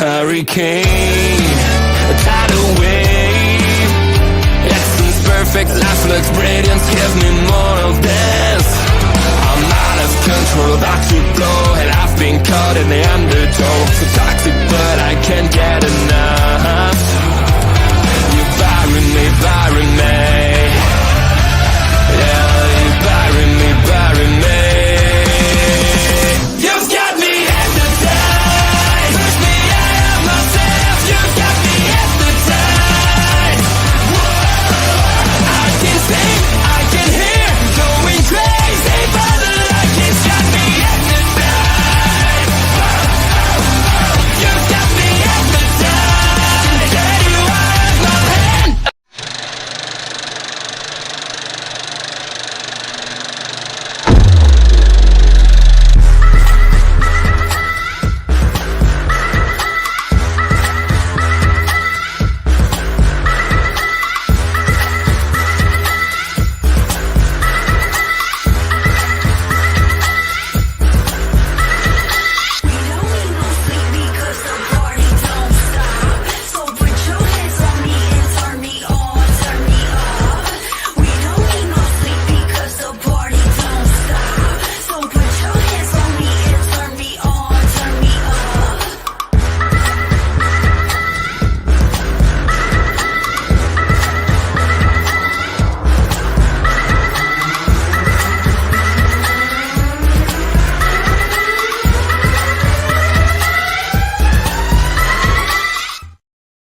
Hurricane, a tidal wave. Essence perfect, life looks brilliant. Give me more of this. I'm out of control, about to blow, and I've been caught in the undertow. So toxic, but I can't get enough. You're burying me, burying me. Yeah, you're burying me, burying me. You've got me hypnotized. Push me out of myself. You've got me hypnotized. Whoa. I can see, I can hear, going crazy by the light. It's got me hypnotized. You've got me hypnotized. Get you out of my hand.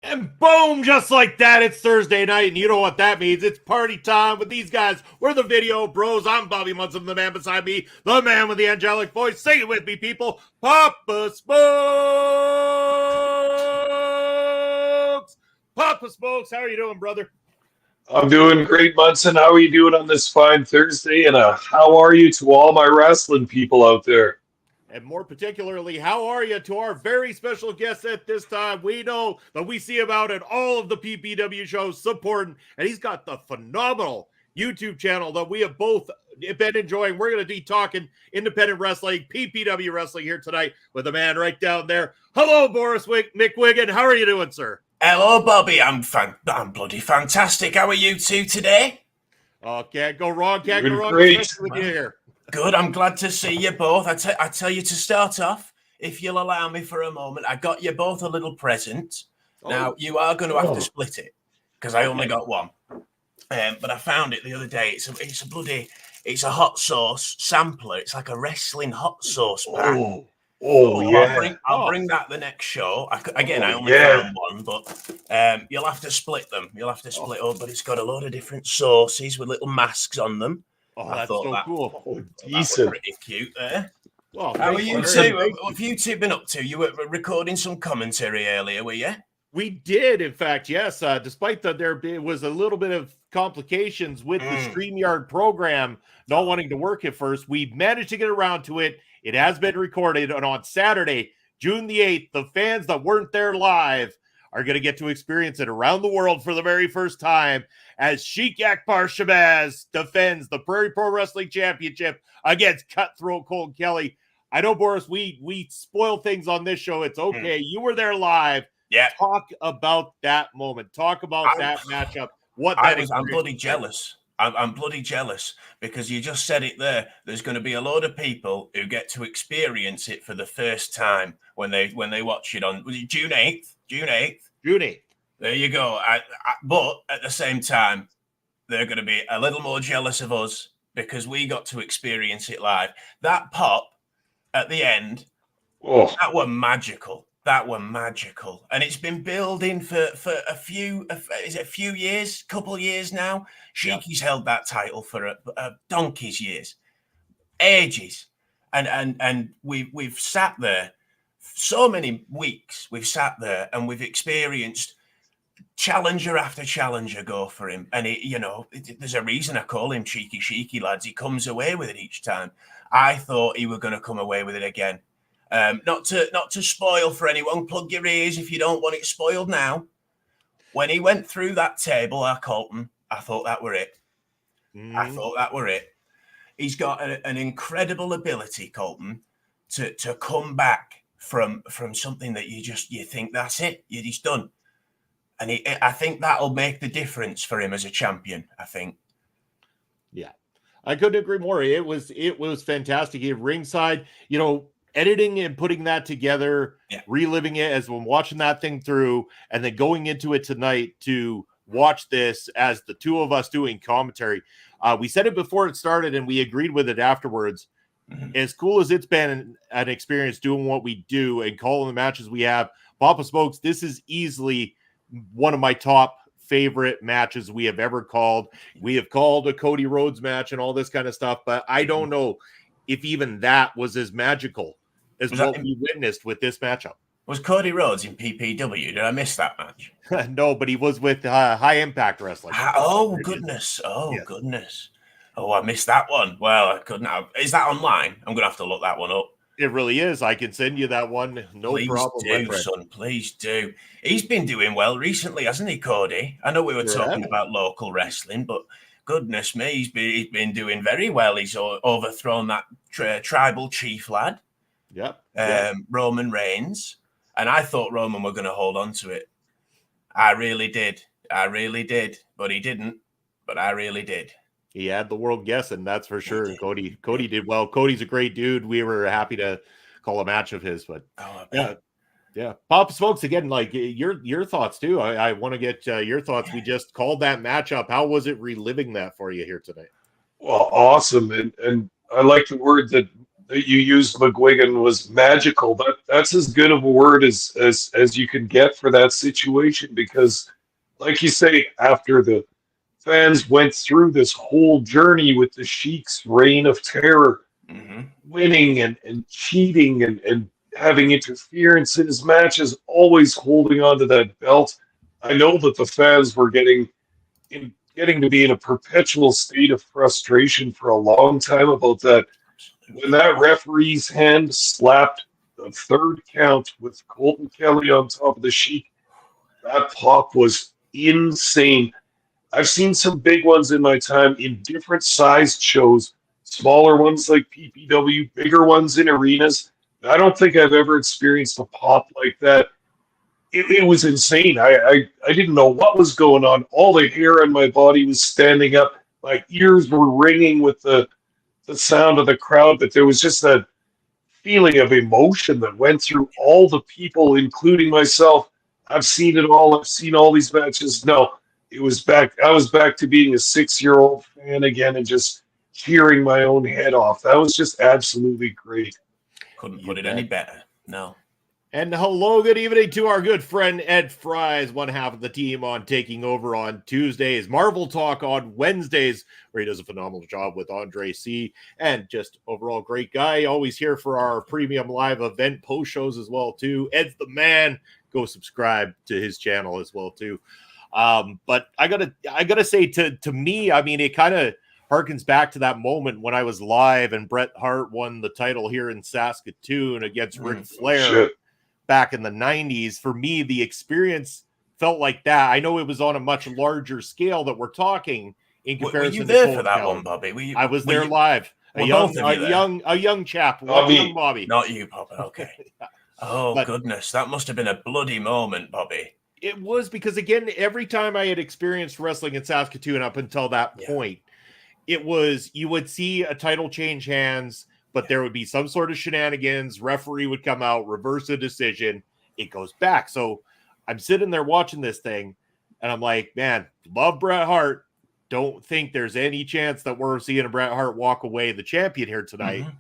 And boom, just like that, it's Thursday night, and you know what that means. It's party time with these guys. We're the Video Bros. I'm Bobby Munson, the man beside me, the man with the angelic voice. Sing it with me, people. Papa Smokes! Papa Smokes, how are you doing, brother? I'm doing great, Munson. How are you doing on this fine Thursday? And how are you to all my wrestling people out there? And more particularly, how are you to our very special guest at this time? We know that we see him out at all of the PPW shows supporting, and he's got the phenomenal YouTube channel that we have both been enjoying. We're going to be talking independent wrestling, PPW wrestling here tonight with the man right down there. Hello, Boris McWigan. How are you doing, sir? Hello, Bobby. I'm bloody fantastic. How are you two today? Oh, can't go wrong. Can't go wrong. Great. Especially with you here. Good. I'm glad to see you both. I tell you to start off, if you'll allow me for a moment, I got you both a little present. Oh. Now, you are going to have to split it because I only got one. But I found it the other day. It's a hot sauce sampler. It's like a wrestling hot sauce pack. Yeah. I'll bring that the next show. I only found one, but you'll have to split them. You'll have to split up, but it's got a load of different sauces with little masks on them. Oh, that's so cool. Oh, decent. Pretty cute there. Well, how are you two? What have you two been up to? You were recording some commentary earlier, were you? We did, in fact, yes. Despite that there was a little bit of complications with the StreamYard program not wanting to work at first, we managed to get around to it. It has been recorded, and on Saturday, June the 8th, the fans that weren't there live are going to get to experience it around the world for the very first time as Sheik Akbar Shabazz defends the Prairie Pro Wrestling Championship against Cutthroat Colton Kelly. I know, Boris, we spoil things on this show. It's okay. You were there live. Yeah. Talk about that moment. Talk about that matchup. I'm bloody jealous. I'm bloody jealous because you just said it there. There's going to be a load of people who get to experience it for the first time when they watch it on June 8th. June 8th. June 8th. There you go. But at the same time, they're going to be a little more jealous of us because we got to experience it live. That pop at the end, that were magical. That were magical. And it's been building for a few years, couple years now. Shiki's held that title for a donkey's years, ages. And we've sat there so many weeks. We've sat there and we've experienced challenger after challenger go for him. And there's a reason I call him Cheeky Sheiky, lads. He comes away with it each time. I thought he were going to come away with it again. Not to spoil for anyone, plug your ears if you don't want it spoiled now. When he went through that table, Colton, I thought that were it. I thought that were it. He's got an incredible ability, Colton, to come back from something that you think that's it, he's done. And I think that'll make the difference for him as a champion, I think. Yeah, I couldn't agree more. It was fantastic. At ringside, editing and putting that together, reliving it as we're watching that thing through, and then going into it tonight to watch this as the two of us doing commentary. We said it before it started, and we agreed with it afterwards. Mm-hmm. As cool as it's been an experience doing what we do and calling the matches we have, Papa Smokes, this is easily one of my top favorite matches we have ever called. We have called a Cody Rhodes match and all this kind of stuff, but I don't know if even that was as magical as what we witnessed with this matchup. Was Cody Rhodes in PPW? Did I miss that match? No, but he was with High Impact Wrestling. Goodness. Goodness. Oh, I missed that one. Well, I couldn't have. Is that online? I'm going to have to look that one up. It really is. I can send you that one. No problem. Please do, son. Please do. He's been doing well recently, hasn't he, Cody? I know we were talking about local wrestling, but goodness me, he's been doing very well. He's overthrown that tribal chief lad. Roman Reigns. And I thought Roman were going to hold on to it. I really did. But he didn't. But I really did. He had the world guessing, that's for sure. And Cody did well. Cody's a great dude. We were happy to call a match of his. But yeah. Papa Smokes, again, like your thoughts too. I want to get your thoughts. We just called that matchup. How was it reliving that for you here tonight? Well, awesome. And I like the word that you used, McWigan, was magical. That's as good of a word as you can get for that situation, because like you say, after the fans went through this whole journey with the Sheik's reign of terror, winning and cheating and having interference in his matches, always holding on to that belt. I know that the fans were getting to be in a perpetual state of frustration for a long time about that. When that referee's hand slapped the third count with Colton Kelly on top of the Sheik, that pop was insane. I've seen some big ones in my time in different sized shows, smaller ones like PPW, bigger ones in arenas. I don't think I've ever experienced a pop like that. It was insane. I didn't know what was going on. All the hair on my body was standing up. My ears were ringing with the sound of the crowd, but there was just that feeling of emotion that went through all the people, including myself. I've seen it all. I've seen all these matches. No, it was back. I was back to being a 6-year-old fan again and just cheering my own head off. That was just absolutely great. Couldn't put it any better. No. And hello, good evening to our good friend Ed Fries, one half of the team on Taking Over on Tuesdays, Marvel Talk on Wednesdays, where he does a phenomenal job with Andre C. And just overall great guy. Always here for our premium live event post shows as well, too. Ed's the man. Go subscribe to his channel as well, too. But I gotta say, to me, I mean, it kind of harkens back to that moment when I was live and Bret Hart won the title here in Saskatoon against Ric Flair. Back in the 90s. For me, the experience felt like that. I know it was on a much larger scale that we're talking in comparison. Were you there for that one, Bobby? I was there live. A young chap. Young Bobby. Not you, Papa. Okay. But goodness, that must have been a bloody moment, Bobby. It was, because again, every time I had experienced wrestling in Saskatoon up until that point, it was, you would see a title change hands, but there would be some sort of shenanigans. Referee would come out, reverse a decision. It goes back. So I'm sitting there watching this thing, and I'm like, man, love Bret Hart. don't think there's any chance that we're seeing a Bret Hart walk away the champion here tonight. Mm-hmm.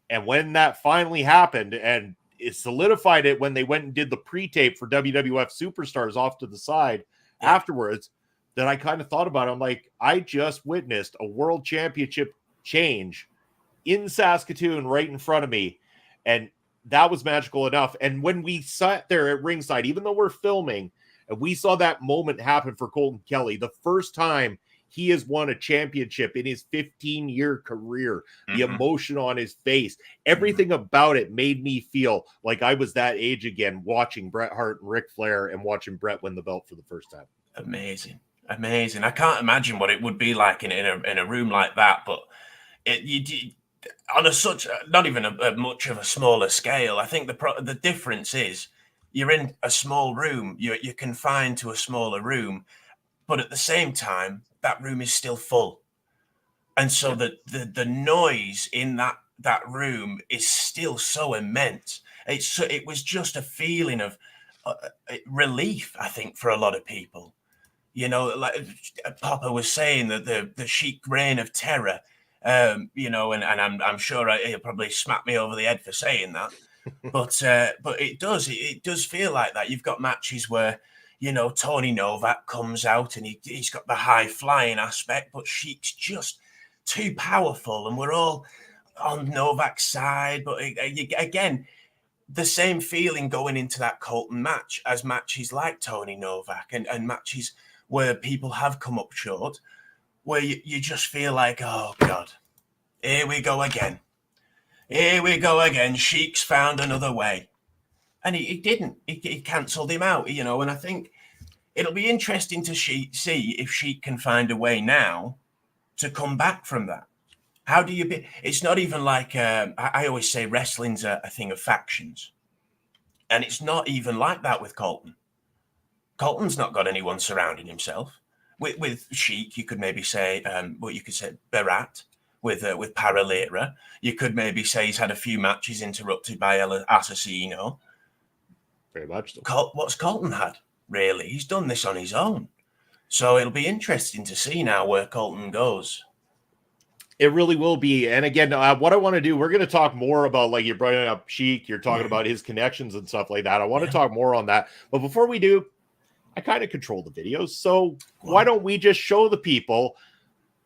And when that finally happened, and it solidified it when they went and did the pre-tape for WWF Superstars off to the side afterwards, then I kind of thought about it. I'm like, I just witnessed a world championship change in Saskatoon right in front of me. And that was magical enough. And when we sat there at ringside, even though we're filming, and we saw that moment happen for Colton Kelly, the first time he has won a championship in his 15-year career, the emotion on his face, everything about it made me feel like I was that age again, watching Bret Hart and Ric Flair and watching Bret win the belt for the first time. Amazing. I can't imagine what it would be like in a room like that, but on a such not even a much of a smaller scale. I think the difference is you're in a small room, you're confined to a smaller room, but at the same time, that room is still full. And so the noise in that room is still so immense. It was just a feeling of relief, I think, for a lot of people. You know, like Papa was saying, that the Sheik reign of terror, you know, and I'm sure he'll probably smack me over the head for saying that. But it does feel like that. You've got matches where, you know, Tony Novak comes out and he's got the high flying aspect, but Sheik's just too powerful, and we're all on Novak's side. But again, the same feeling going into that Colton match as matches like Tony Novak and matches where people have come up short, where you just feel like, oh God, here we go again. Here we go again. Sheik's found another way. And he didn't. He cancelled him out, you know. And I think it'll be interesting to see if Sheik can find a way now to come back from that. How do you be? It's not even like I always say wrestling's a thing of factions. And it's not even like that with Colton. Colton's not got anyone surrounding himself. With Sheik, you could maybe say, you could say Berat with Paralera. You could maybe say he's had a few matches interrupted by El Assassino. Very much so. What's Colton had, really? He's done this on his own. So it'll be interesting to see now where Colton goes. It really will be. And again, what I want to do, we're going to talk more about, like, you're bringing up Sheik, you're talking about his connections and stuff like that. I want to talk more on that. But before we do, I kind of control the videos. So why don't we just show the people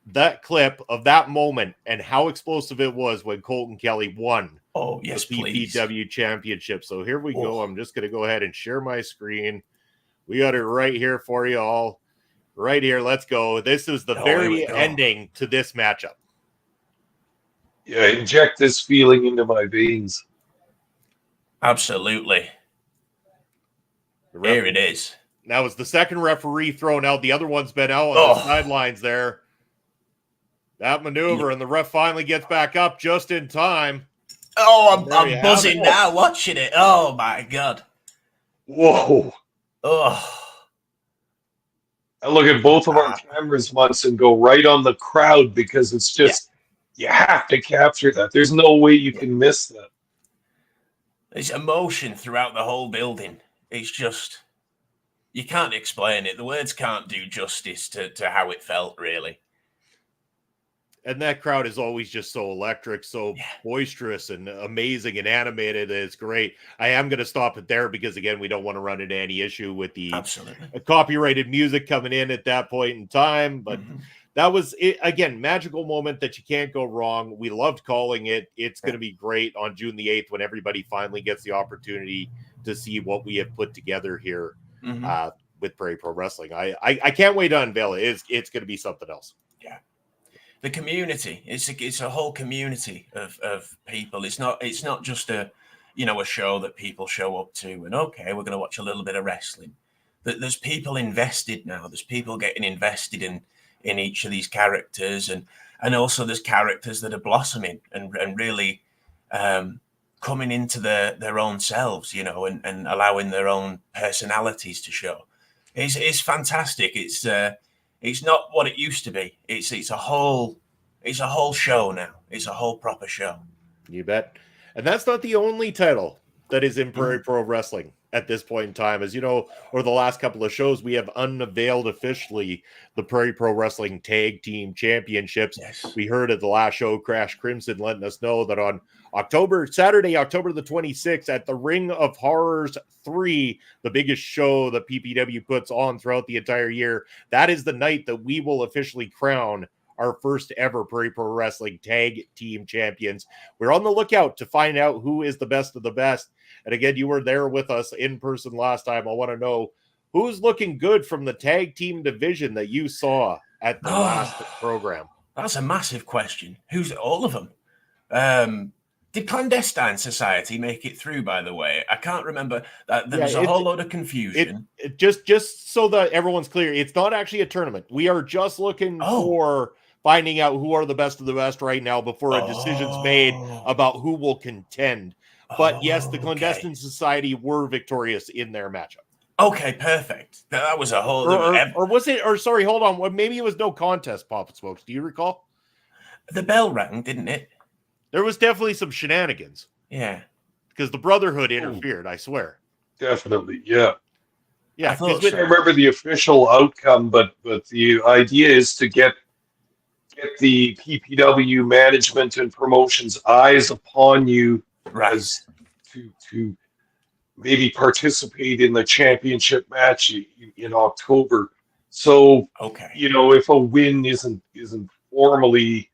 that clip of that moment and how explosive it was when Colton Kelly won the BPW championship. So here we go. I'm just going to go ahead and share my screen. We got it right here for you all. Right here. Let's go. This is the very ending to this matchup. Yeah, inject this feeling into my veins. Absolutely. Here it is. That was the second referee thrown out. The other one's been out on the sidelines there. That maneuver, and the ref finally gets back up just in time. Oh, I'm buzzing now watching it. Oh, my God. Whoa. Oh. I look at both of our cameras once and go right on the crowd, because it's just, you have to capture that. There's no way you can miss that. There's emotion throughout the whole building. It's just, you can't explain it. The words can't do justice to how it felt, really. And that crowd is always just so electric, so boisterous and amazing and animated. It's great. I am going to stop it there because, again, we don't want to run into any issue with the copyrighted music coming in at that point in time. But that was, it, again, magical moment that you can't go wrong. We loved calling it. It's going to be great on June the 8th when everybody finally gets the opportunity to see what we have put together here with Prairie Pro Wrestling. I can't wait to unveil it. It's going to be something else. Yeah. The community, it's a whole community of people. It's not just a show that people show up to and okay, we're going to watch a little bit of wrestling. There's people invested now. There's people getting invested in each of these characters, and also there's characters that are blossoming and really coming into their own selves, and allowing their own personalities to show. It's fantastic. It's not what it used to be. It's a whole show now. It's a whole proper show. You bet. And that's not the only title that is in Prairie Pro Wrestling. at this point in time. As you know, over the last couple of shows, we have unveiled officially the Prairie Pro Wrestling Tag Team Championships. Yes. We heard at the last show, Crash Crimson letting us know that on Saturday, October the 26th, at the Ring of Horrors 3, the biggest show that PPW puts on throughout the entire year, that is the night that we will officially crown our first ever Prairie Pro Wrestling Tag Team Champions. We're on the lookout to find out who is the best of the best. And again, you were there with us in person last time. I want to know who's looking good from the tag team division that you saw at the last program. That's a massive question. Who's all of them? Did Clandestine Society make it through, by the way? I can't remember. There was a whole load of confusion. Just so that everyone's clear, it's not actually a tournament. We are just looking for finding out who are the best of the best right now before a decision's made about who will contend. But yes, the Clandestine Society were victorious in their matchup. Okay, perfect. That was a whole... Or was it... Or sorry, hold on. Well, maybe it was no contest, Papa Smokes. Do you recall? The bell rang, didn't it? There was definitely some shenanigans. Yeah. Because the Brotherhood interfered, I swear. Definitely, yeah. Yeah, I remember the official outcome, but the idea is to get the PPW management and promotions eyes upon you as to maybe participate in the championship match in October. So, if a win isn't formally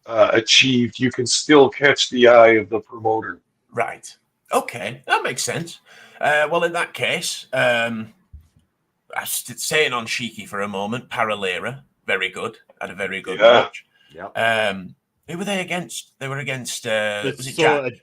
achieved, you can still catch the eye of the promoter. Right. Okay, that makes sense. Well, in that case, staying on Shiki for a moment, Paralera, very good. Had a very good match. Yeah. Who were they against? They were against was it Jack?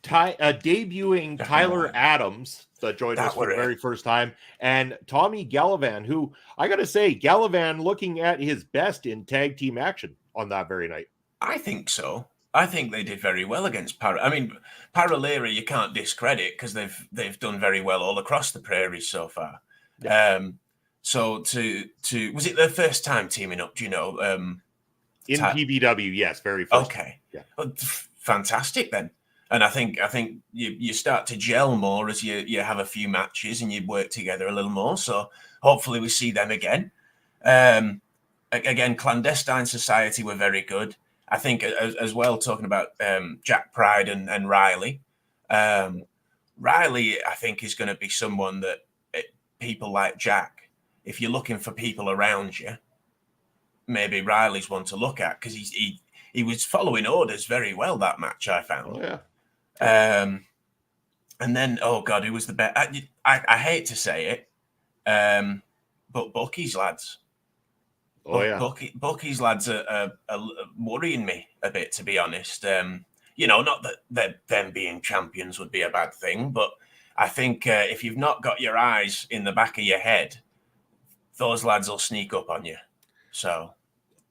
Debuting Tyler Adams that joined us for the very first time, and Tommy Gallivan, who I gotta say, Gallivan looking at his best in tag team action on that very night. I think so. I think they did very well against Paralera you can't discredit because they've done very well all across the prairies so far. Yeah. So to was it their first time teaming up? Do you know? In PBW, yes, very first. Okay, yeah, well, fantastic then. And I think you start to gel more as you have a few matches and you work together a little more. So hopefully we see them again. Again, Clandestine Society were very good. I think as well, talking about Jack Pride and Riley. Riley, I think, is going to be someone that people like Jack, if you're looking for people around you, maybe Riley's one to look at because he was following orders very well that match, I found. Oh, yeah. And then, oh God, who was the best? I hate to say it, but Bucky's lads. Oh yeah, Bucky's lads are worrying me a bit, to be honest. Not that them being champions would be a bad thing, but I think if you've not got your eyes in the back of your head, those lads will sneak up on you. So.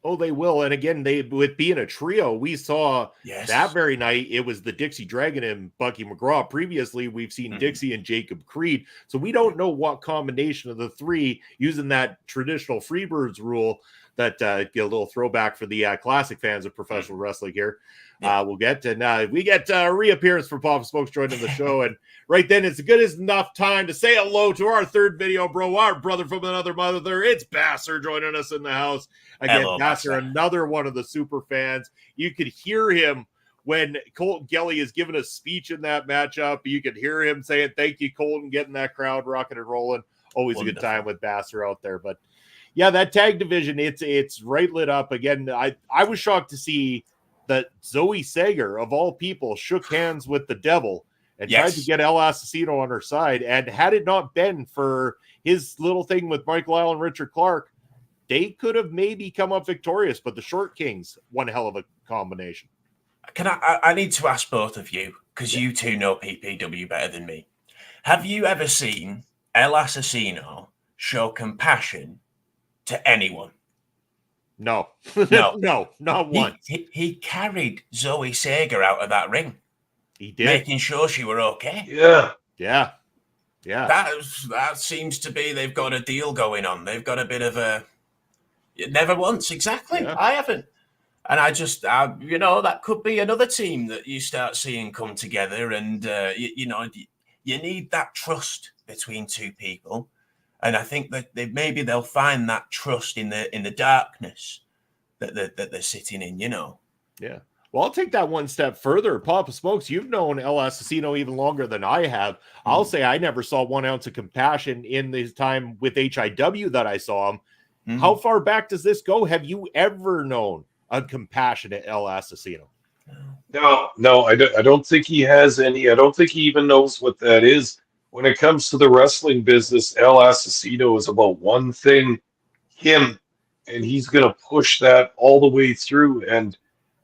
Oh, they will. And again, with being a trio, we saw that very night, it was the Dixie Dragon and Bucky McGraw. Previously, we've seen Dixie and Jacob Creed. So we don't know what combination of the three, using that traditional Freebirds rule, that get a little throwback for the classic fans of professional wrestling here. We'll get to we get a reappearance for Papa Smokes joining the show, and right then it's good as enough time to say hello to our third video bro, our brother from another mother. It's Basser joining us in the house again. Hello, Basser, another one of the super fans. You could hear him when Colton Kelly is giving a speech in that matchup. You could hear him saying, "Thank you, Colton," getting that crowd rocking and rolling. Always wonderful. A good time with Basser out there, but. Yeah, that tag division, it's right lit up. Again, I was shocked to see that Zoe Sager, of all people, shook hands with the devil and tried to get El Assassino on her side. And had it not been for his little thing with Michael Allen, Richard Clark, they could have maybe come up victorious. But the Short Kings, one hell of a combination. I need to ask both of you, because you two know PPW better than me. Have you ever seen El Assassino show compassion to anyone? No, no, no, not one. He carried Zoe Sager out of that ring. He did, making sure she were okay. Yeah. That seems to be they've got a deal going on. They've got a bit of a never once exactly. Yeah. I haven't, and I just that could be another team that you start seeing come together, and You need that trust between two people. And I think that maybe they'll find that trust in the darkness that they're sitting in, Yeah. Well, I'll take that one step further. Papa Smokes, you've known El Asesino even longer than I have. I'll say I never saw 1 ounce of compassion in his time with HIW that I saw him. How far back does this go? Have you ever known a compassionate El Asesino? No, I don't think he has any. I don't think he even knows what that is. When it comes to the wrestling business, El Asesino is about one thing, him, and he's going to push that all the way through. And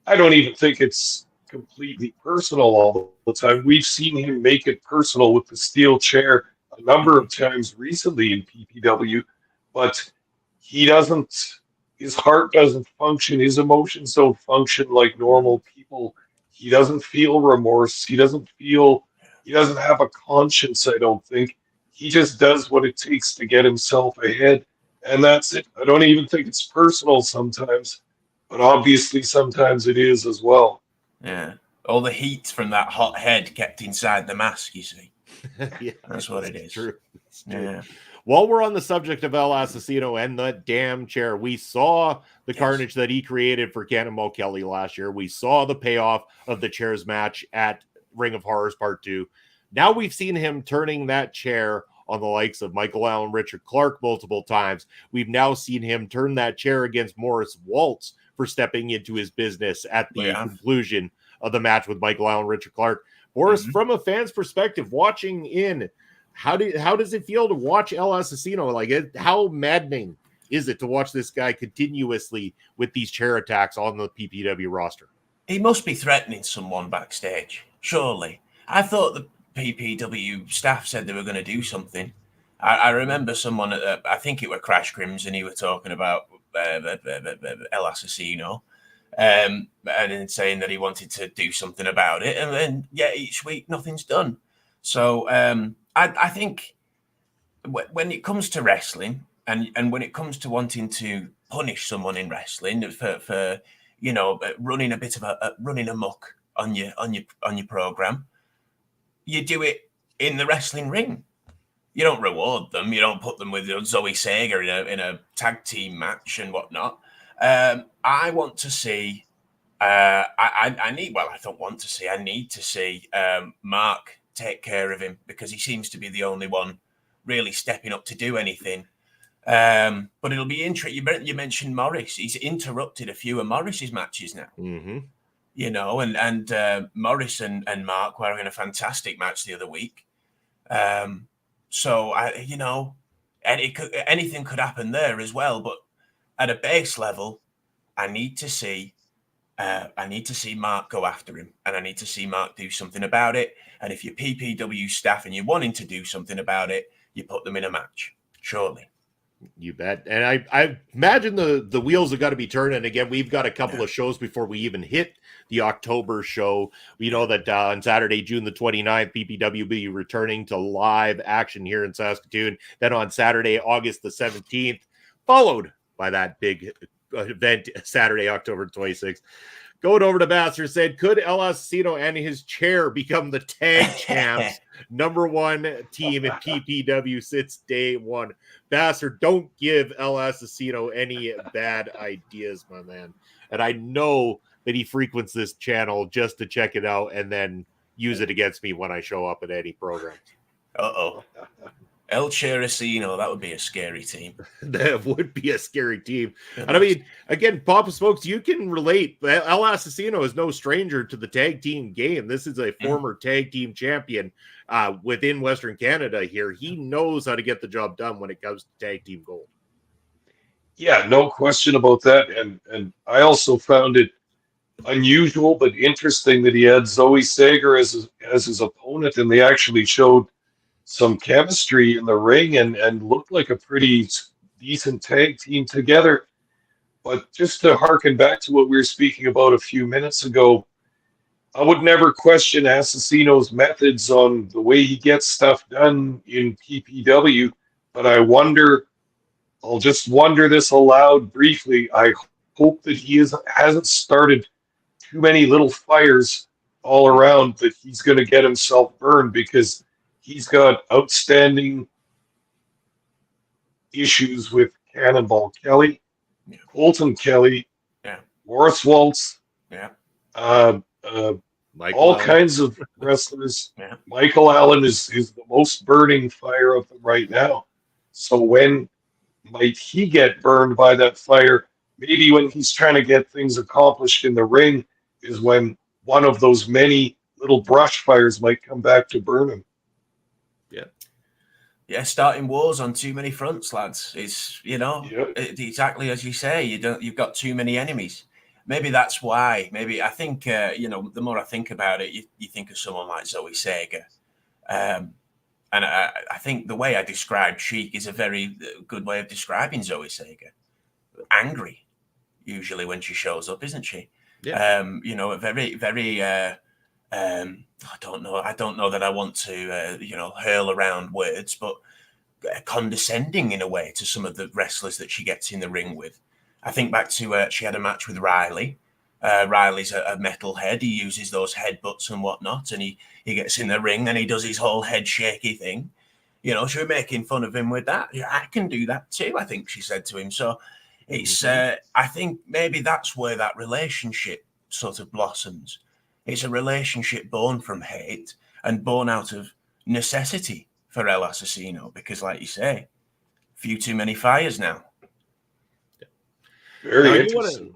I don't even think it's completely personal all the time. We've seen him make it personal with the steel chair a number of times recently in PPW, but he doesn't, his heart doesn't function, his emotions don't function like normal people. He doesn't feel remorse. He doesn't have a conscience, I don't think. He just does what it takes to get himself ahead, and that's it. I don't even think it's personal sometimes, but obviously sometimes it is as well. Yeah. All the heat from that hot head kept inside the mask, you see. Yeah, that's what it is. True. It's true. Yeah. While we're on the subject of El Asesino and the damn chair, we saw the carnage that he created for Cannonball Kelly last year. We saw the payoff of the chairs match at Ring of Horrors Part 2. Now we've seen him turning that chair on the likes of Michael Allen, Richard Clark multiple times. We've now seen him turn that chair against Morris Waltz for stepping into his business at the conclusion of the match with Michael Allen, Richard Clark. Boris, from a fan's perspective, watching in, how does it feel to watch El Asesino? Like, how maddening is it to watch this guy continuously with these chair attacks on the PPW roster? He must be threatening someone backstage, surely. I thought the PPW staff said they were going to do something. I remember someone, I think it were Crash Crimson, he were talking about El Asesino, and then saying that he wanted to do something about it. And then, each week, nothing's done. So I think when it comes to wrestling and when it comes to wanting to punish someone in wrestling for running a bit of running amok on your program, you do it in the wrestling ring. You don't reward them. You don't put them with Zoe Sager in a tag team match and whatnot. I want to see. I need to see Mark take care of him, because he seems to be the only one really stepping up to do anything. But it'll be interesting. You mentioned Morris. He's interrupted a few of Morris's matches now. Mm-hmm. And Morris and Mark were in a fantastic match the other week. So anything could happen there as well. But at a base level, I need to see Mark go after him, and I need to see Mark do something about it. And if you're PPW staff and you're wanting to do something about it, you put them in a match, surely. You bet. And I imagine the wheels have got to be turning. Again, we've got a couple of shows before we even hit the October show. We know that on Saturday, June the 29th, PPW will be returning to live action here in Saskatoon. Then on Saturday, August the 17th, followed by that big event, Saturday, October 26th. Going over to Bastard said, could El Asesino and his chair become the tag champs? Number one team in PPW since day one. Bastard, don't give El Asesino any bad ideas, my man. And I know that he frequents this channel just to check it out and then use it against me when I show up at any program. Uh-oh. El Cherasino, that would be a scary team. That would be a scary team. And I mean, again, Papa Smokes, you can relate. El Asesino is no stranger to the tag team game. This is a former tag team champion within Western Canada here. He knows how to get the job done when it comes to tag team gold. Yeah, no question about that. And I also found it unusual but interesting that he had Zoe Sager as his opponent, and they actually showed some chemistry in the ring and looked like a pretty decent tag team together. But just to harken back to what we were speaking about a few minutes ago, I would never question Asesino's methods on the way he gets stuff done in PPW, but I'll just wonder this aloud briefly. I hope that he hasn't started too many little fires all around that he's going to get himself burned, because he's got outstanding issues with Cannonball Kelly, Colton Kelly, Boris Waltz, uh, all Allen. kinds of wrestlers. Michael Allen is the most burning fire of them right now. So when might he get burned by that fire? Maybe when he's trying to get things accomplished in the ring is when one of those many little brush fires might come back to burn him. Yeah, starting wars on too many fronts, lads. It's exactly as you say. You've got too many enemies. Maybe that's why. Maybe I think the more I think about it, you think of someone like Zoe Sega, and I think the way I described Sheik is a very good way of describing Zoe Sega. Angry, usually when she shows up, isn't she? Yeah. Very, very. I don't know that I want to, hurl around words, but condescending in a way to some of the wrestlers that she gets in the ring with. I think back to she had a match with Riley. Riley's a metalhead. He uses those headbutts and whatnot, and he gets in the ring and he does his whole head shaky thing. She was making fun of him with that. Yeah, I can do that too, I think she said to him. So it's, I think maybe that's where that relationship sort of blossoms. It's a relationship born from hate and born out of necessity for El Asesino, because, like you say, few too many fires now. Very interesting.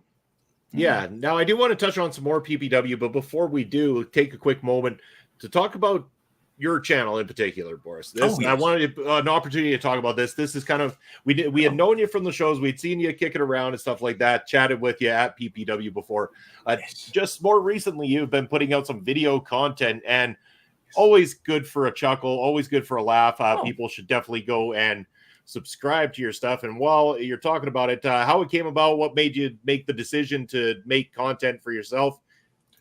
Now I do want to touch on some more PPW, but before we do, take a quick moment to talk about your channel in particular, Boris. I wanted an opportunity to talk about this. This is kind of, we had known you from the shows. We'd seen you kicking around and stuff like that, chatted with you at PPW before. Just more recently, you've been putting out some video content, and always good for a chuckle, always good for a laugh. People should definitely go and subscribe to your stuff. And while you're talking about it, how it came about, what made you make the decision to make content for yourself,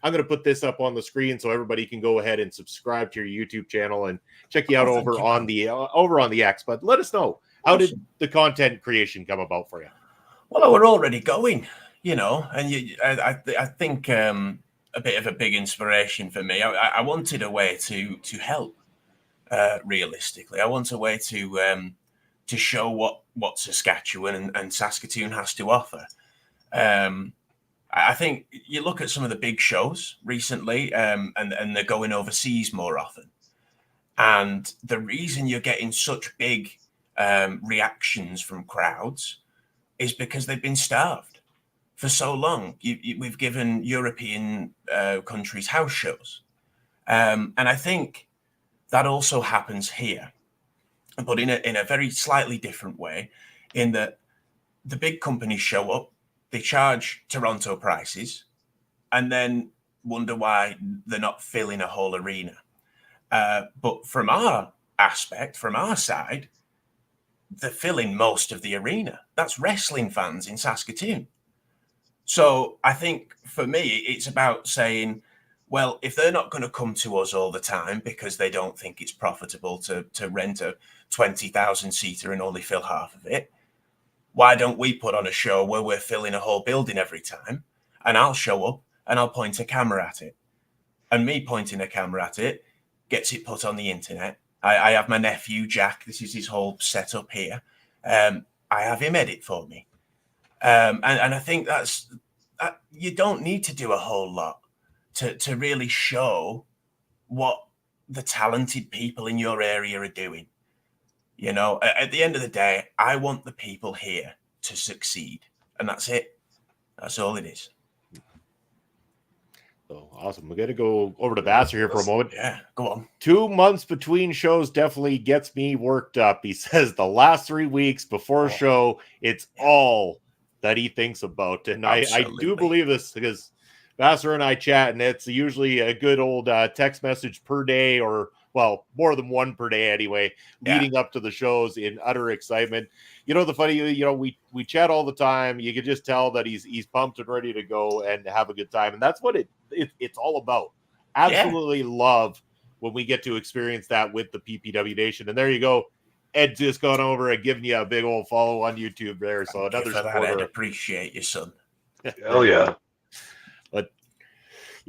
I'm going to put this up on the screen so everybody can go ahead and subscribe to your YouTube channel and check you out over on the X. But let us know, how did the content creation come about for you? Well, we're already going, and I think a bit of a big inspiration for me. I wanted a way to help. Realistically, I want a way to show what Saskatchewan and Saskatoon has to offer. I think you look at some of the big shows recently, and they're going overseas more often. And the reason you're getting such big reactions from crowds is because they've been starved for so long. We've given European countries house shows. And I think that also happens here, but in a very slightly different way, in that the big companies show up, they charge Toronto prices, and then wonder why they're not filling a whole arena. But from our aspect, from our side, they're filling most of the arena. That's wrestling fans in Saskatoon. So I think for me, it's about saying, well, if they're not going to come to us all the time because they don't think it's profitable to rent a 20,000 seater and only fill half of it, why don't we put on a show where we're filling a whole building every time, and I'll show up and I'll point a camera at it, and me pointing a camera at it gets it put on the internet. I have my nephew Jack. This is his whole setup here. I have him edit for me, and I think that you don't need to do a whole lot to really show what the talented people in your area are doing. At the end of the day, I want the people here to succeed, and that's it. That's all it is. So awesome. We're going to go over to Vassar here for a moment. Yeah, go on. 2 months between shows definitely gets me worked up. He says the last 3 weeks before a show, it's all that he thinks about. And I do believe this because Vassar and I chat, and it's usually a good old text message per day, or well, more than one per day anyway, leading up to the shows in utter excitement. The funny, we chat all the time. You can just tell that he's pumped and ready to go and have a good time. And that's what it's all about. Absolutely love when we get to experience that with the PPW Nation. And there you go. Ed's just gone over and giving you a big old follow on YouTube there. So another supporter. I'd appreciate you, son. Hell yeah.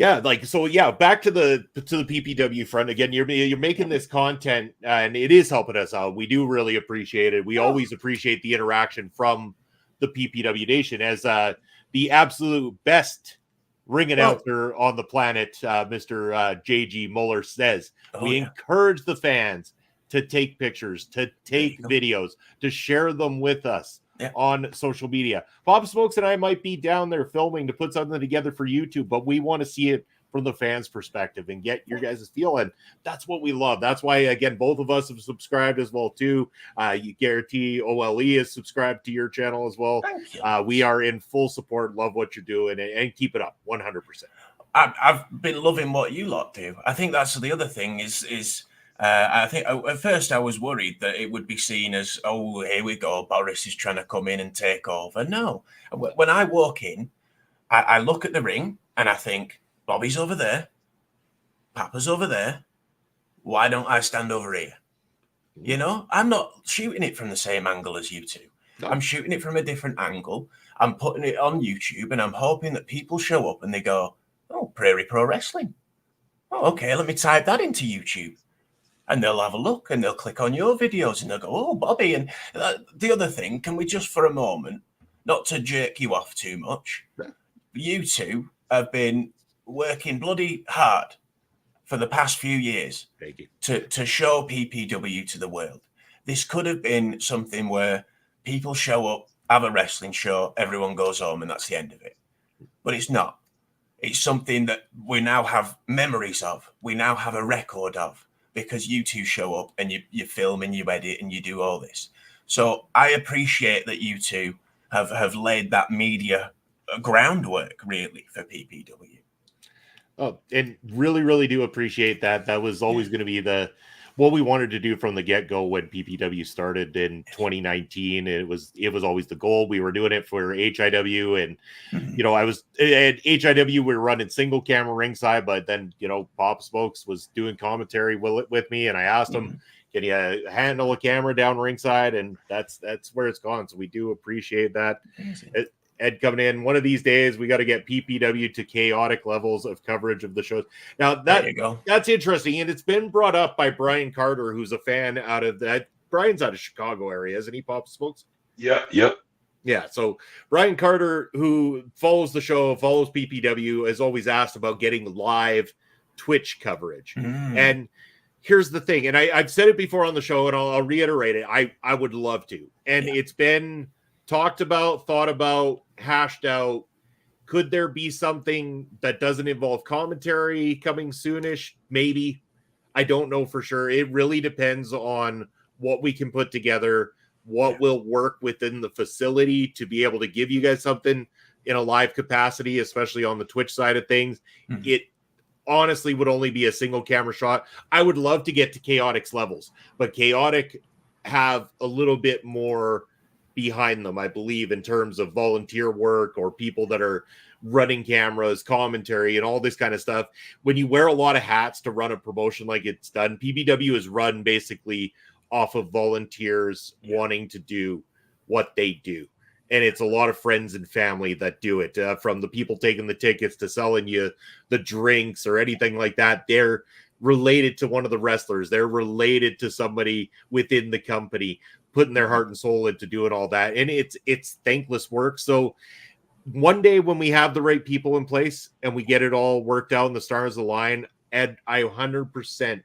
Yeah, like so. Yeah, back to the PPW front again. You're making this content, and it is helping us out. We do really appreciate it. We always appreciate the interaction from the PPW Nation as the absolute best ring announcer on the planet, Mr. JG Muller says. We encourage the fans to take pictures, to take videos, to share them with us. On social media. Bob Smokes and I might be down there filming to put something together for YouTube, but we want to see it from the fans' perspective and get your guys' feel. And that's what we love. That's why, again, both of us have subscribed as well, too. You guarantee OLE is subscribed to your channel as well. We are in full support, love what you're doing, and keep it up 100%. I've been loving what you lot do. I think that's the other thing is I think at first I was worried that it would be seen as, oh, here we go, Boris is trying to come in and take over. No, when I walk in, I look at the ring and I think, Bobby's over there, Papa's over there. Why don't I stand over here? You know, I'm not shooting it from the same angle as you two. No. I'm shooting it from a different angle. I'm putting it on YouTube and I'm hoping that people show up and they go, oh, Prairie Pro Wrestling. Oh, okay, let me type that into YouTube. And they'll have a look and they'll click on your videos and they'll go, oh, Bobby. And the other thing, can we just for a moment, not to jerk you off too much, you two have been working bloody hard for the past few years to show PPW to the world. This could have been something where people show up, have a wrestling show, everyone goes home, and that's the end of it. But it's not. It's something that we now have memories of. We now have a record of. Because you two show up and you film and you edit and you do all this. So I appreciate that you two have laid that media groundwork really for PPW. Oh, and really, really do appreciate that. That was always going to be what we wanted to do from the get-go when PPW started in 2019. It was always the goal. We were doing it for HIW, and you know, I was at HIW. We were running single camera ringside, but then you know, Bob Smokes was doing commentary with me, and I asked him, "Can you handle a camera down ringside?" And that's where it's gone. So we do appreciate that. Ed coming in. One of these days, we got to get PPW to chaotic levels of coverage of the shows. Now that's interesting, and it's been brought up by Brian Carter, who's a fan out of that. Brian's out of Chicago area, isn't he? Pop Smokes. Yeah. So Brian Carter, who follows the show, follows PPW, has always asked about getting live Twitch coverage. And here's the thing, and I've said it before on the show, and I'll reiterate it. I would love to, and it's been talked about, thought about, hashed out. Could there be something that doesn't involve commentary coming soonish? Maybe. I don't know for sure. It really depends on what we can put together, what will work within the facility to be able to give you guys something in a live capacity, especially on the Twitch side of things. It honestly would only be a single camera shot. I would love to get to Chaotic's levels, but Chaotic have a little bit more behind them, I believe, in terms of volunteer work or people that are running cameras, commentary, and all this kind of stuff. When you wear a lot of hats to run a promotion like it's done, PPW is run basically off of volunteers wanting to do what they do. And it's a lot of friends and family that do it, from the people taking the tickets to selling you the drinks or anything like that. They're related to one of the wrestlers. They're related to somebody within the company, putting their heart and soul into doing all that. And it's thankless work. So one day when we have the right people in place and we get it all worked out and the stars align, Ed, I 100%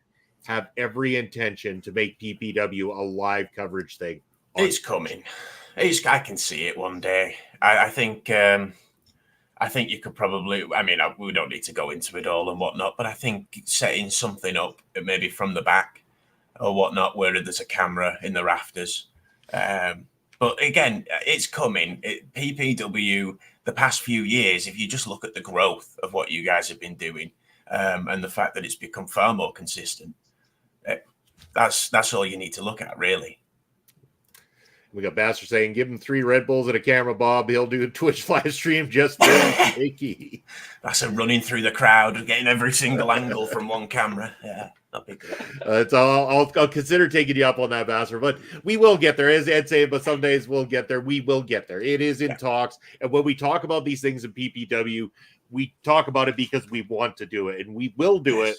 have every intention to make PPW a live coverage thing. It's coming. I can see it one day. I think you could probably, I mean, we don't need to go into it all and whatnot, but I think setting something up maybe from the back or whatnot, where there's a camera in the rafters. But again, it's coming. PPW, the past few years, if you just look at the growth of what you guys have been doing, and the fact that it's become far more consistent, that's all you need to look at, really. We got Bastard saying, give him 3 Red Bulls and a camera, Bob. He'll do a Twitch live stream just shaky. That's a running through the crowd, getting every single angle from one camera. Yeah. That'd be good. I'll consider taking you up on that, Bastard. But we will get there, as Ed said. But some days we'll get there. We will get there. It is in talks, and when we talk about these things in PPW, we talk about it because we want to do it, and we will do it.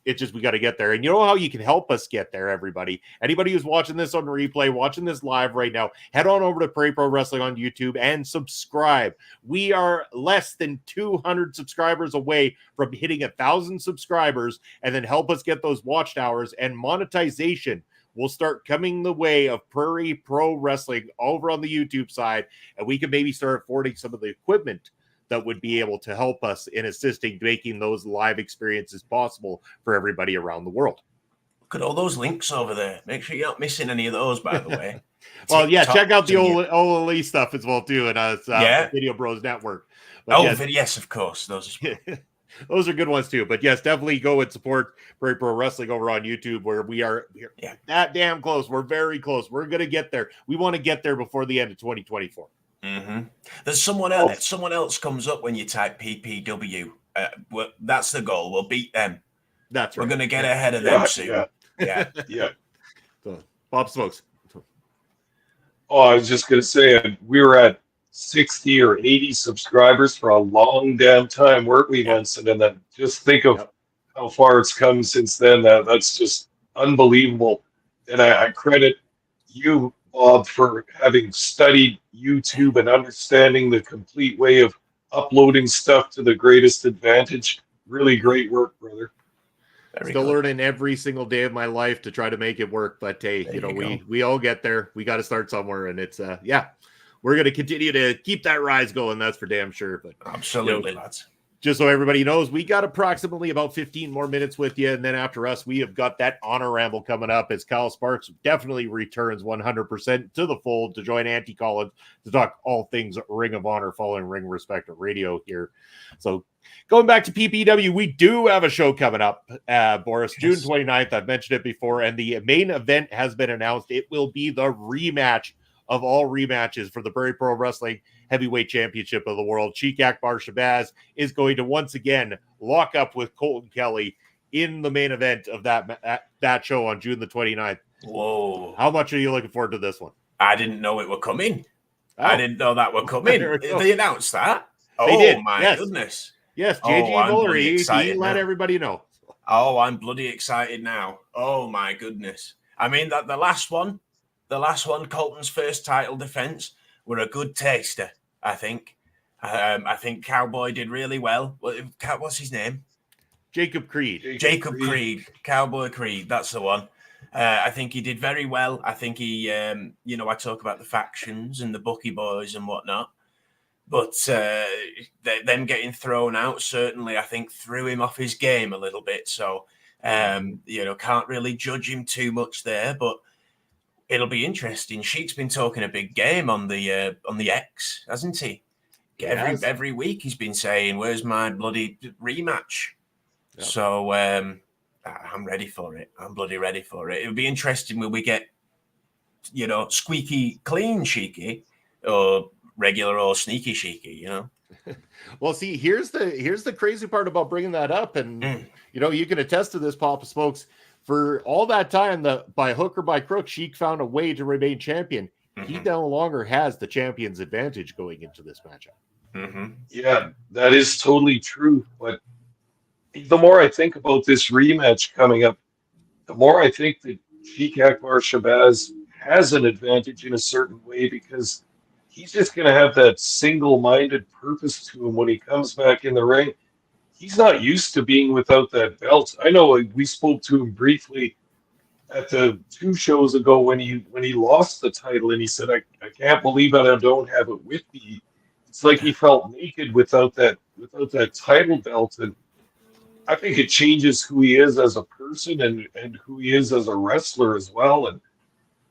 It's just we got to get there. And you know how you can help us get there, everybody? Anybody who's watching this on replay, watching this live right now, head on over to Prairie Pro Wrestling on YouTube and subscribe. We are less than 200 subscribers away from hitting 1,000 subscribers, and then help us get those watch hours, and monetization will start coming the way of Prairie Pro Wrestling over on the YouTube side, and we can maybe start affording some of the equipment that would be able to help us in assisting making those live experiences possible for everybody around the world. Look at all those links over there. Make sure you're not missing any of those, by the way. Well, yeah, check out the OLE stuff as well, too, and Video Bros Network. But yes, of course. Those are good ones, too. But yes, definitely go and support Prairie Pro Wrestling over on YouTube, where we're that damn close. We're very close. We're going to get there. We want to get there before the end of 2024. Mm-hmm. There's someone else. Someone else comes up when you type PPW. That's the goal. We'll beat them. That's right. We're going to get ahead of them soon. Yeah. So, Bob Smokes. Oh, I was just going to say, we were at 60 or 80 subscribers for a long damn time, weren't we, Vincent? And then just think of how far it's come since then. That's just unbelievable. And I credit you, Bob, for having studied YouTube and understanding the complete way of uploading stuff to the greatest advantage. Really great work, brother. Still learning every single day of my life to try to make it work. But hey, we all get there. We got to start somewhere, and it's we're going to continue to keep that rise going. That's for damn sure. But absolutely, lads. Just so everybody knows, we got approximately about 15 more minutes with you. And then after us, we have got that honor ramble coming up as Kyle Sparks definitely returns 100% to the fold to join Auntie Collins to talk all things Ring of Honor following Ring Respect Radio here. So going back to PPW, we do have a show coming up, Boris, June 29th. I've mentioned it before, and the main event has been announced. It will be the rematch of all rematches for the Prairie Pro Wrestling Heavyweight Championship of the World. Sheik Akbar Shabazz is going to once again lock up with Colton Kelly in the main event of that show on June the 29th. Whoa. How much are you looking forward to this one? I didn't know it were coming. I didn't know that were coming. They announced that? They did. My goodness. Yes, JG Muller, he let everybody know. Oh, I'm bloody excited now. Oh, my goodness. I mean, that the last one, Colton's first title defense, were a good taster, I think. I think Cowboy did really well. What's his name? Jacob Creed. Jacob Creed. Cowboy Creed. That's the one. I think he did very well. I think he, I talk about the factions and the Bucky boys and whatnot. But them getting thrown out certainly, I think, threw him off his game a little bit. So, can't really judge him too much there. But it'll be interesting. Sheik's been talking a big game on the X, hasn't he? Every week he's been saying, "Where's my bloody rematch?" Yep. So I'm ready for it. I'm bloody ready for it. It'll be interesting when we get, squeaky clean Sheiky or regular old sneaky Sheiky. Well, see, here's the crazy part about bringing that up, and you can attest to this, Papa Smokes. For all that time, by hook or by crook, Sheik found a way to remain champion. He no longer has the champion's advantage going into this matchup. Yeah, that is totally true. But the more I think about this rematch coming up, the more I think that Sheik Akbar Shabazz has an advantage in a certain way, because he's just going to have that single-minded purpose to him when he comes back in the ring. He's not used to being without that belt. I know we spoke to him briefly at the 2 shows ago when he lost the title, and he said, I can't believe that I don't have it with me. It's like he felt naked without that title belt. And I think it changes who he is as a person and who he is as a wrestler as well. And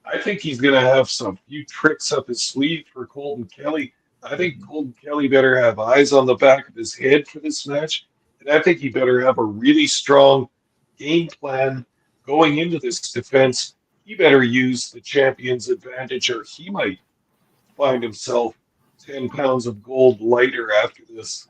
I think he's going to have some few tricks up his sleeve for Colton Kelly. I think Colton Kelly better have eyes on the back of his head for this match. And I think he better have a really strong game plan going into this defense. He better use the champion's advantage, or he might find himself 10 pounds of gold lighter after this.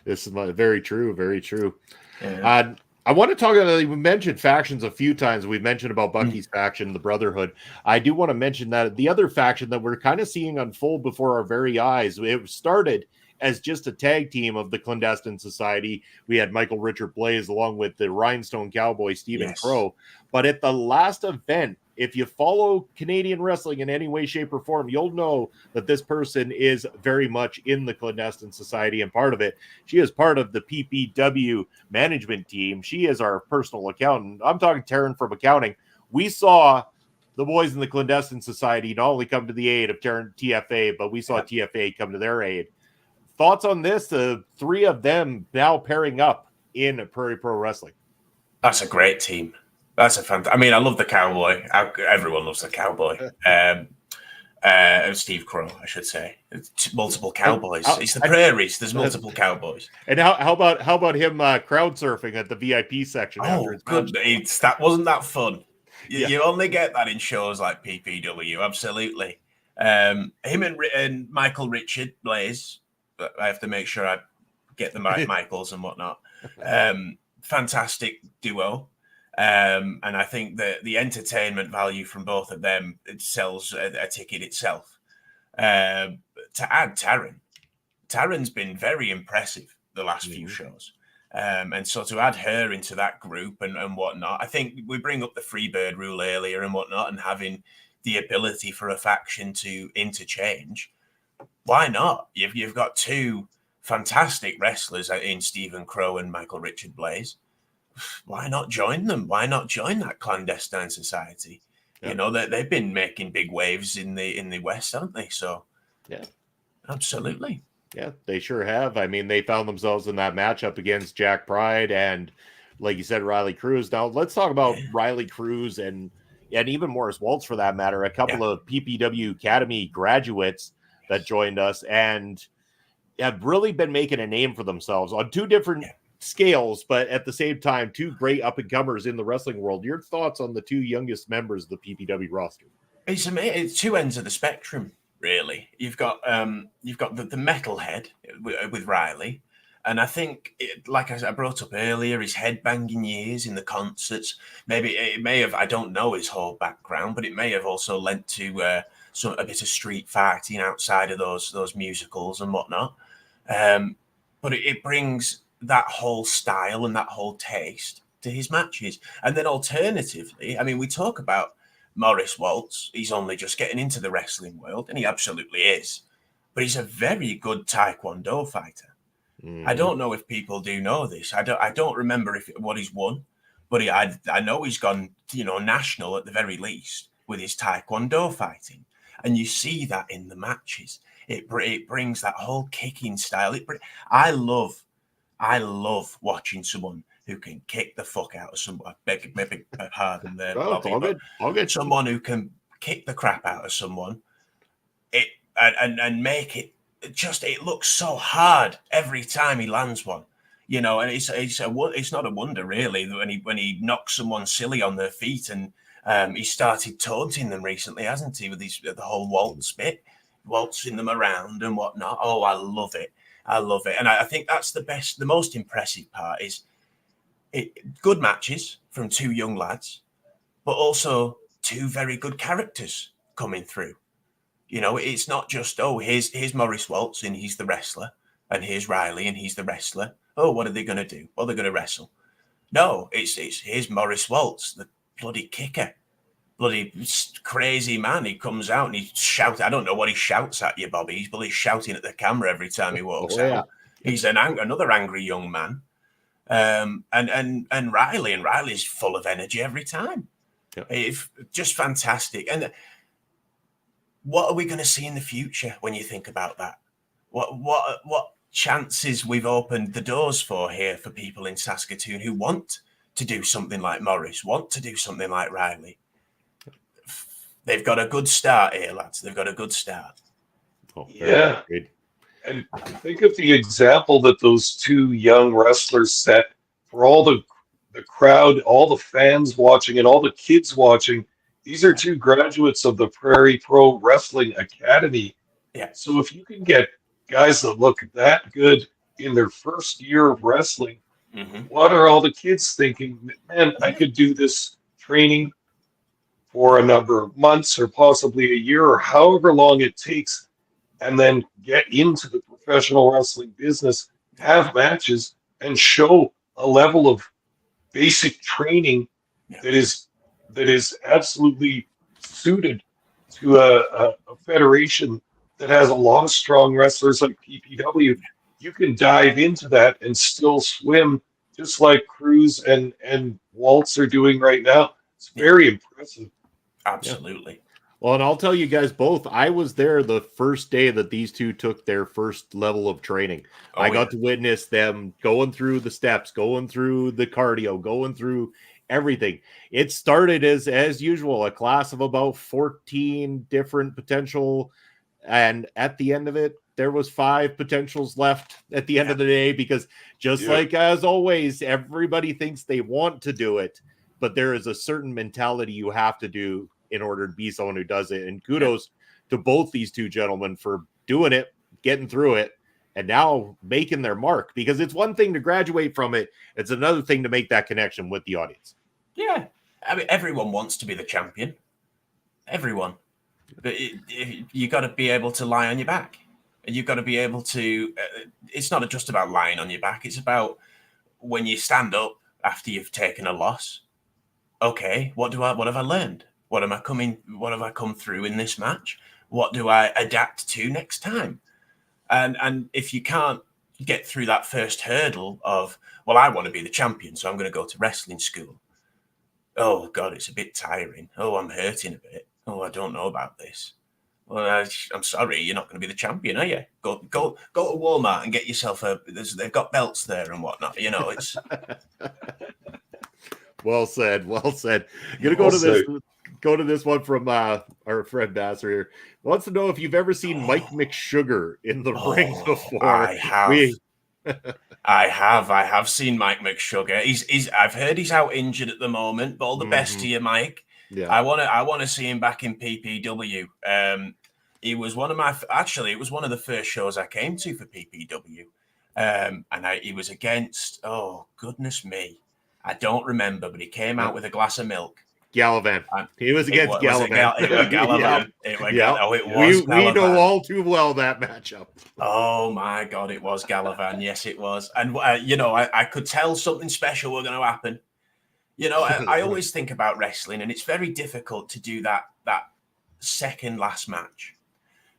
This is very true, very true. Yeah. I want to talk about, we mentioned factions a few times. We've mentioned about Bucky's faction, the Brotherhood. I do want to mention that the other faction that we're kind of seeing unfold before our very eyes, it started as just a tag team of the Clandestine Society. We had Michael Richard Blaze along with the Rhinestone Cowboy, Stephen Crow. But at the last event, if you follow Canadian wrestling in any way, shape, or form, you'll know that this person is very much in the Clandestine Society and part of it. She is part of the PPW management team. She is our personal accountant. I'm talking Taryn from accounting. We saw the boys in the Clandestine Society not only come to the aid of Taryn TFA, but we saw TFA come to their aid. Thoughts on this? The three of them now pairing up in Prairie Pro Wrestling. That's a great team. That's a fantastic. I mean, I love the Cowboy. Everyone loves the Cowboy. Steve Crow, I should say. It's multiple Cowboys. It's the Prairies. There's multiple Cowboys. And how about him crowd surfing at the VIP section? Oh, good. That wasn't that fun. You only get that in shows like PPW. Absolutely. Him and Michael Richard Blaze. I have to make sure I get the Michaels and whatnot. Fantastic duo. And I think that the entertainment value from both of them, it sells a ticket itself. To add Taryn's been very impressive the last few shows. And so to add her into that group and whatnot, I think we bring up the Freebird rule earlier and whatnot, and having the ability for a faction to interchange. Why not? You've got two fantastic wrestlers in Stephen Crow and Michael Richard Blaze. Why not join them? Why not join that Clandestine Society? Yep. You know, they've been making big waves in the West, haven't they? So, yeah, absolutely. Yeah, they sure have. I mean, they found themselves in that matchup against Jack Pride and, like you said, Riley Cruz. Now, let's talk about Riley Cruz and even Morris Waltz, for that matter. A couple of PPW Academy graduates that joined us and have really been making a name for themselves on two different scales, but at the same time, two great up-and-comers in the wrestling world. Your thoughts on the two youngest members of the PPW roster? It's amazing. It's two ends of the spectrum, really. You've got the metalhead with Riley, and I think, like I brought up earlier, his headbanging years in the concerts. Maybe it may have, I don't know his whole background, but it may have also lent to a bit of street fighting outside of those musicals and whatnot. But it brings that whole style and that whole taste to his matches. And then alternatively, I mean, we talk about Morris Waltz. He's only just getting into the wrestling world, and he absolutely is. But he's a very good Taekwondo fighter. I don't know if people do know this. I don't remember what he's won, but I know he's gone, national at the very least with his Taekwondo fighting. And you see that in the matches. It brings that whole kicking style. I love watching someone who can kick the fuck out of someone. I beg pardon there, Bobby, but someone who can kick the crap out of someone, and make it just. It looks so hard every time he lands one, And it's not a wonder really that when he knocks someone silly on their feet, and he started taunting them recently, hasn't he, with the whole waltz bit, waltzing them around and whatnot. Oh, I love it. And I think that's the most impressive part is good matches from two young lads, but also two very good characters coming through. It's not just, here's Morris Waltz and he's the wrestler, and here's Riley and he's the wrestler. Oh, what are they going to do? Well, they're going to wrestle. No, here's Morris Waltz, the bloody kicker. Bloody crazy man. He comes out and he shouts. I don't know what he shouts at you, Bobby. He's shouting at the camera every time he walks out. He's another angry young man. And Riley's full of energy every time. Yep. It's just fantastic. And what are we going to see in the future when you think about that? What chances we've opened the doors for here for people in Saskatoon who want to do something like Morris, want to do something like Riley. They've got a good start here, lads. They've got a good start. Yeah. And think of the example that those two young wrestlers set for all the crowd, all the fans watching, and all the kids watching. These are two graduates of the Prairie Pro Wrestling Academy. Yeah. So if you can get guys that look that good in their first year of wrestling, What are all the kids thinking? Man, I could do this training for a number of months or possibly a year or however long it takes, and then get into the professional wrestling business, have matches, and show a level of basic training that is absolutely suited to a federation that has a lot of strong wrestlers like PPW. You can dive into that and still swim just like Cruz and Waltz are doing right now. It's very impressive. Absolutely. Yeah. Well, and I'll tell you guys both, I was there the first day that these two took their first level of training. I got to witness them going through the steps, going through the cardio, going through everything. It started as usual, a class of about 14 different potential, and at the end of it, there was 5 potentials left at the end of the day, because just like as always, everybody thinks they want to do it, but there is a certain mentality you have to do in order to be someone who does it. And kudos to both these two gentlemen for doing it, getting through it, and now making their mark, because it's one thing to graduate from it. It's another thing to make that connection with the audience. Yeah. I mean, everyone wants to be the champion. Everyone. But you got to be able to lie on your back. And you've got to be able to, it's not just about lying on your back. It's about when you stand up after you've taken a loss. Okay, what have I learned? What have I come through in this match? What do I adapt to next time? And if you can't get through that first hurdle of, well, I want to be the champion, so I'm going to go to wrestling school. Oh God, it's a bit tiring. Oh, I'm hurting a bit. Oh, I don't know about this. Well, I'm sorry, you're not going to be the champion, are you? Go to Walmart and get yourself they've got belts there and whatnot. You know, it's well said. Well said. I'm gonna go to this one from our friend Basser here. Wants to know if you've ever seen Mike McSugar in the ring before. I have. I have seen Mike McSugar. He's I've heard he's out injured at the moment, but all the best to you, Mike. Yeah. I want to see him back in PPW. He was one of it was one of the first shows I came to for PPW. He was against, oh goodness me, I don't remember, but he came out with a glass of milk. Gallivan. He was against Gallivan. It was Gallivan. It was we know all too well that matchup. Oh my God, it was Gallivan. Yes, it was. And I could tell something special was going to happen. I always think about wrestling, and it's very difficult to do that second last match.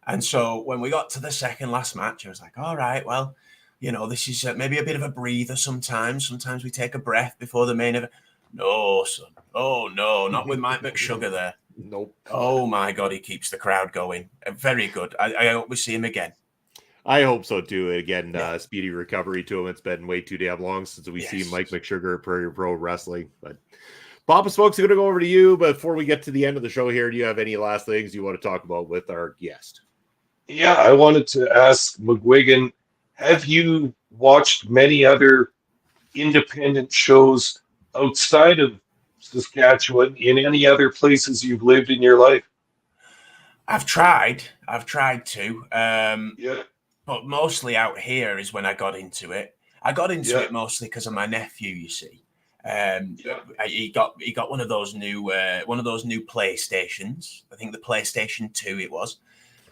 And so when we got to the second last match, I was like, all right, well, this is maybe a bit of a breather sometimes. Sometimes we take a breath before the main event. No, son. Oh, no, not with Mike McSugar there. Nope. Oh, my God, he keeps the crowd going. Very good. I hope we see him again. I hope so, too. Again, speedy recovery to him. It's been way too damn long since we've seen Mike McSugar at Prairie Pro Wrestling. But Papa Smokes, I'm going to go over to you. But before we get to the end of the show here, do you have any last things you want to talk about with our guest? Yeah, I wanted to ask McWigan, have you watched many other independent shows outside of Saskatchewan in any other places you've lived in your life? I've tried to. But mostly out here is when I got into it. I got into it mostly because of my nephew, you see. He got one of those new PlayStations. I think the PlayStation 2 it was.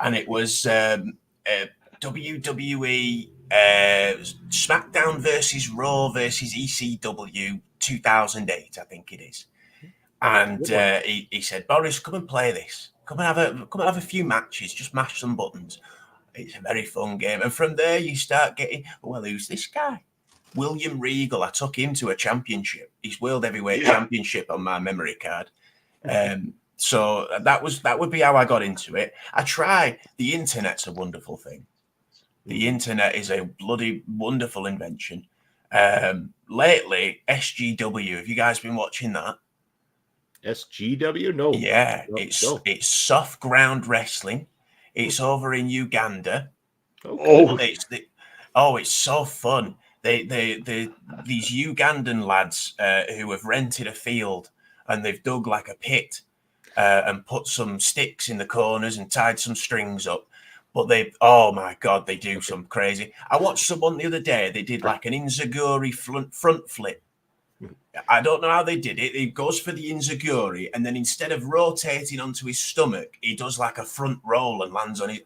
And it was WWE SmackDown versus Raw versus ECW 2008, I think it is. And he said, Boris, come and play this. Come and have a few matches. Just mash some buttons. It's a very fun game. And from there, you start getting, well, who's this guy? William Regal. I took him to a championship. He's World Heavyweight Championship on my memory card. So that would be how I got into it. I try. The internet's a wonderful thing. The internet is a bloody wonderful invention. Lately, SGW. Have you guys been watching that? SGW? No. Yeah, it's soft ground wrestling. It's over in Uganda. Okay. It's so fun. These Ugandan lads who have rented a field and they've dug like a pit and put some sticks in the corners and tied some strings up. But oh my God, they do some crazy. I watched someone the other day. They did like an Inzaguri front flip. I don't know how they did it. He goes for the Inzaguri, and then instead of rotating onto his stomach, he does like a front roll and lands on it.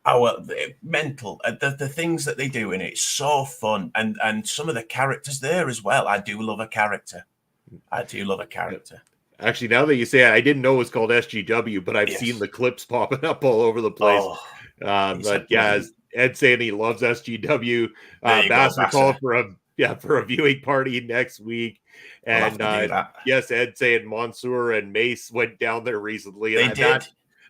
Oh, mental. The things that they do in it's so fun, and some of the characters there as well. I do love a character. Actually, now that you say it, I didn't know it was called SGW, but I've seen the clips popping up all over the place. But yeah, as Ed saying he loves SGW. Bassett called for a viewing party next week. And yes, Ed saying Mansoor and Mace went down there recently. And they did.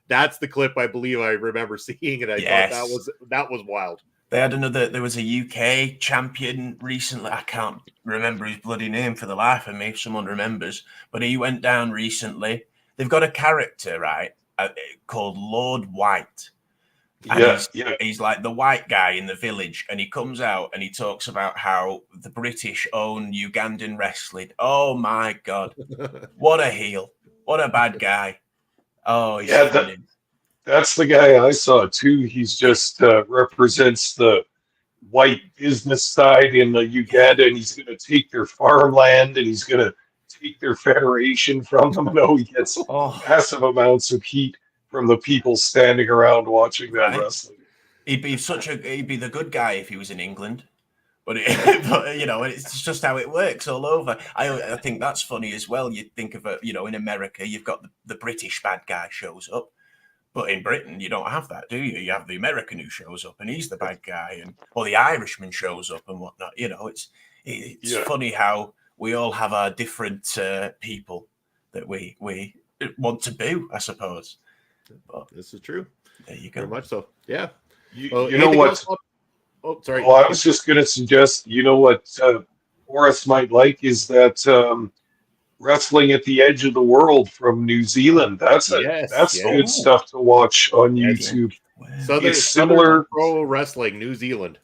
That's the clip I believe I remember seeing, and I thought that was wild. They had there was a UK champion recently. I can't remember his bloody name for the life of me, if someone remembers, but he went down recently. They've got a character, right, called Lord White. And he's like the white guy in the village, and he comes out and he talks about how the British own Ugandan wrestling. Oh my God. What a heel. What a bad guy. Oh, he's that's the guy I saw too. He's just represents the white business side in the Uganda, and he's going to take their farmland and he's going to take their federation from them. No, he gets massive amounts of heat from the people standing around watching that wrestling. He'd be the good guy if he was in England. But it's just how it works all over. I think that's funny as well. You think of in America, you've got the British bad guy shows up, but in Britain you don't have that, do you? You have the American who shows up and he's the bad guy, or the Irishman shows up and whatnot. It's funny how we all have our different people that we want to boo, I suppose. But this is true. There you go. Very much so. Yeah. You know what? Oh, sorry. Well, I was just going to suggest, what Boris might like is that Wrestling at the Edge of the World from New Zealand. That's good stuff to watch on YouTube. It's similar Pro Wrestling, New Zealand.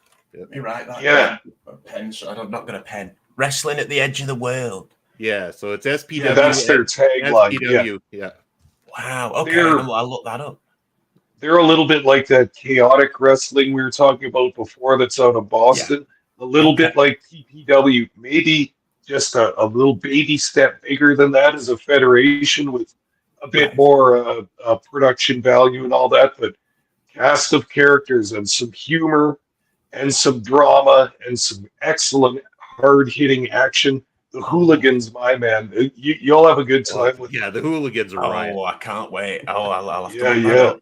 You're right. Yeah. Pen, so I'm not going to pen. Wrestling at the Edge of the World. Yeah, so it's SPW. Yeah, that's their tagline. SPW. Yeah. Wow. Okay, I'll look that up. They're a little bit like that chaotic wrestling we were talking about before that's out of Boston. Yeah. A little bit like TPW, maybe just a little baby step bigger than that as a federation with a bit more production value and all that, but cast of characters and some humor and some drama and some excellent hard-hitting action. The Hooligans, my man. You'll have a good time with them. Yeah, the Hooligans are right. Oh, I can't wait. Oh, I'll have to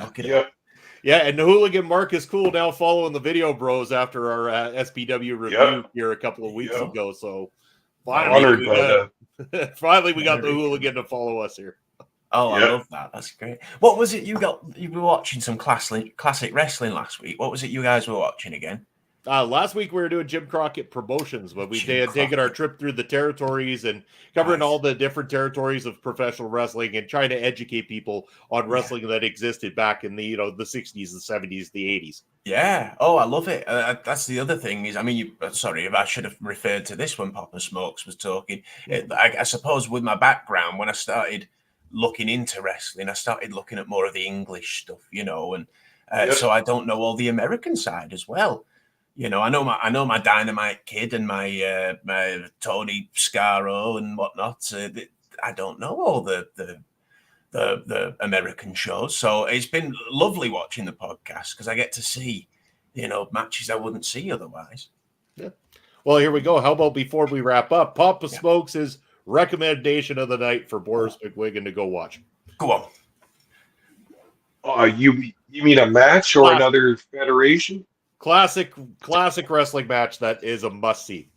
look it up. Yeah, and the Hooligan Mark is cool now following the Video Bros after our SPW review here a couple of weeks ago. So finally we got the Hooligan to follow us here. Oh, I love that. That's great. What was it you were watching some classic wrestling last week? What was it you guys were watching again? Last week we were doing Jim Crockett Promotions, but we had taken our trip through the territories and covering all the different territories of professional wrestling and trying to educate people on wrestling that existed back in the the 60s, the 70s, the 80s. Yeah. Oh, I love it. That's the other thing is, I mean, sorry if I should have referred to this when Papa Smokes was talking. I suppose with my background, when I started looking into wrestling, I started looking at more of the English stuff, and so I don't know all the American side as well. I know my Dynamite Kid and my Tony Scarro and whatnot. I don't know all the American shows, so it's been lovely watching the podcast because I get to see, matches I wouldn't see otherwise. Yeah. Well, here we go. How about before we wrap up, Papa Smokes' recommendation of the night for Boris McWigan to go watch. Go on. You mean a match or another federation? Classic wrestling match that is a must-see.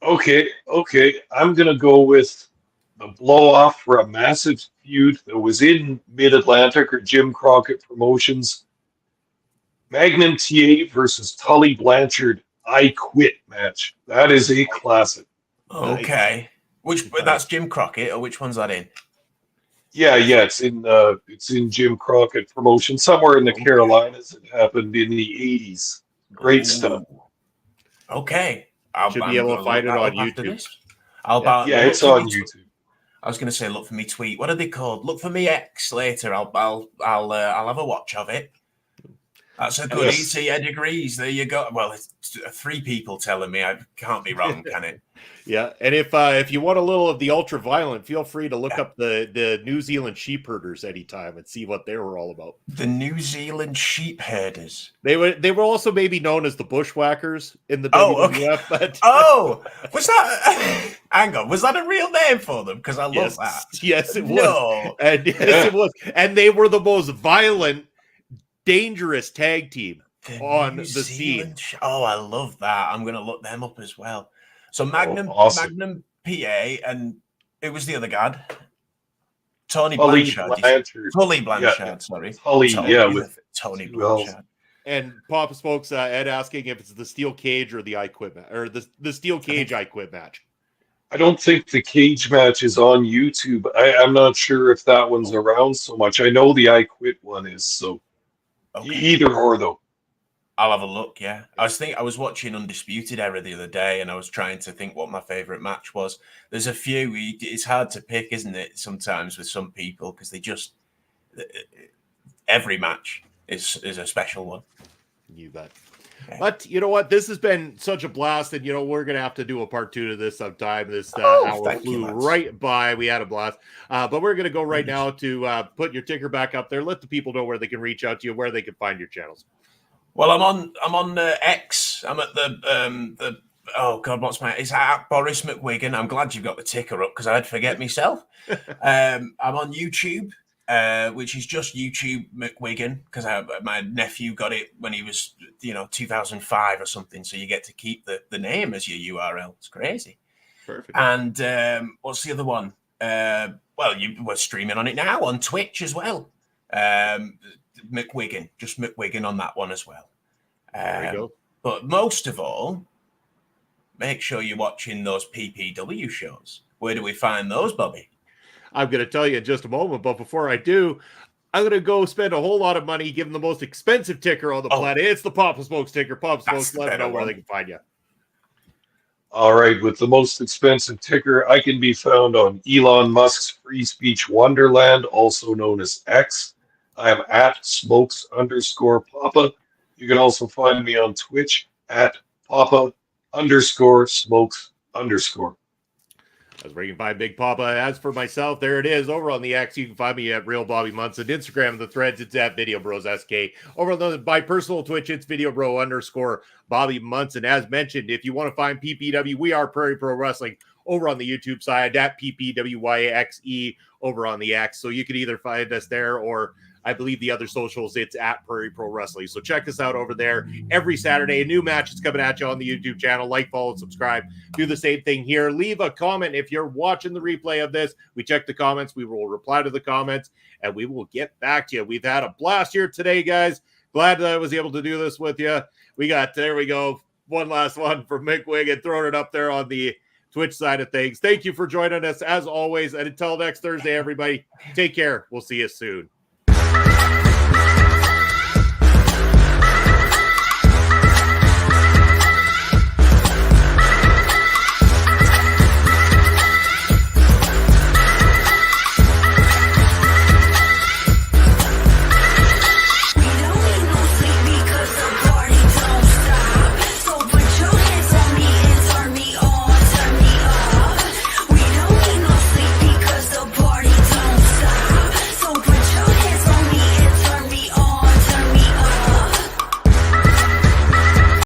Okay. I'm going to go with the blow-off for a massive feud that was in Mid-Atlantic or Jim Crockett Promotions. Magnum TA versus Tully Blanchard I Quit match. That is a classic. Okay. That's Jim Crockett, or which one's that in? Yeah, it's in Jim Crockett Promotion somewhere in the Carolinas. It happened in the 80s. Great stuff. Okay, Should be able to find it on YouTube. It's on YouTube. I was going to say, look for me tweet. What are they called? Look for me X later. I'll have a watch of it. That's a good Yes. ET Ed agrees. There you go. Well, it's 3 people telling me. I can't be wrong, can it? Yeah, and if you want a little of the ultra violent, feel free to look up the New Zealand sheep herders anytime and see what they were all about. The New Zealand sheep herders. They were also maybe known as the bushwhackers in the WWF. But Was that? Hang on, was that a real name for them? Because I love that. Yes, it was. No. And yes, it was. And they were the most violent, dangerous tag team on the scene. I love that. I'm going to look them up as well. So Magnum, awesome. Magnum PA, and it was the other guy, Tony Tully Blanchard. Blanchard. Tully Blanchard, Yeah. sorry. Tully, yeah, with with Tony two L's. Blanchard. And Papa Smokes Ed asking if it's the steel cage or the I Quit match, or the steel cage I Quit match. I don't think the cage match is on YouTube. I'm not sure if that one's around so much. I know the I Quit one is, so either or though. I'll have a look. Yeah, I was watching Undisputed Era the other day, and I was trying to think what my favorite match was. There's a few. It's hard to pick, isn't it? Sometimes with some people because they just every match is a special one. You bet. Okay. But you know what? This has been such a blast, and we're gonna have to do a part 2 to this sometime. This hour flew right by. We had a blast, but we're gonna go right now to put your ticker back up there. Let the people know where they can reach out to you, where they can find your channels. Well, I'm on X. I'm at the oh God, what's my? It's at Boris McWigan. I'm glad you've got the ticker up because I'd forget myself. I'm on YouTube, which is just YouTube McWigan because my nephew got it when he was 2005 or something. So you get to keep the name as your URL. It's crazy. Perfect. And what's the other one? Well, we're streaming on it now on Twitch as well. McWigan, just McWigan on that one as well. There you go. But most of all, make sure you're watching those PPW shows. Where do we find those, Bobby? I'm going to tell you in just a moment, but before I do, I'm going to go spend a whole lot of money giving the most expensive ticker on the planet. It's the Papa Smokes ticker. Papa Smokes, let them know where they can find you. All right, with the most expensive ticker, I can be found on Elon Musk's Free Speech Wonderland, also known as X. I am at smokes_Papa. You can also find me on Twitch at Papa_Smokes_. That's where you can find Big Papa. As for myself, there it is. Over on the X, you can find me at Real Bobby Munson. Instagram, the threads, it's at Video Bros SK. Over on my personal Twitch, it's Video Bro_Bobby Munson. As mentioned, if you want to find PPW, we are Prairie Pro Wrestling over on the YouTube side at PPWYXE over on the X. So you can either find us there or I believe the other socials, it's at Prairie Pro Wrestling. So check us out over there every Saturday. A new match is coming at you on the YouTube channel. Like, follow, subscribe. Do the same thing here. Leave a comment if you're watching the replay of this. We check the comments. We will reply to the comments, and we will get back to you. We've had a blast here today, guys. Glad that I was able to do this with you. There we go. One last one for Mick Wigan, throwing it up there on the Twitch side of things. Thank you for joining us, as always. And until next Thursday, everybody, take care. We'll see you soon.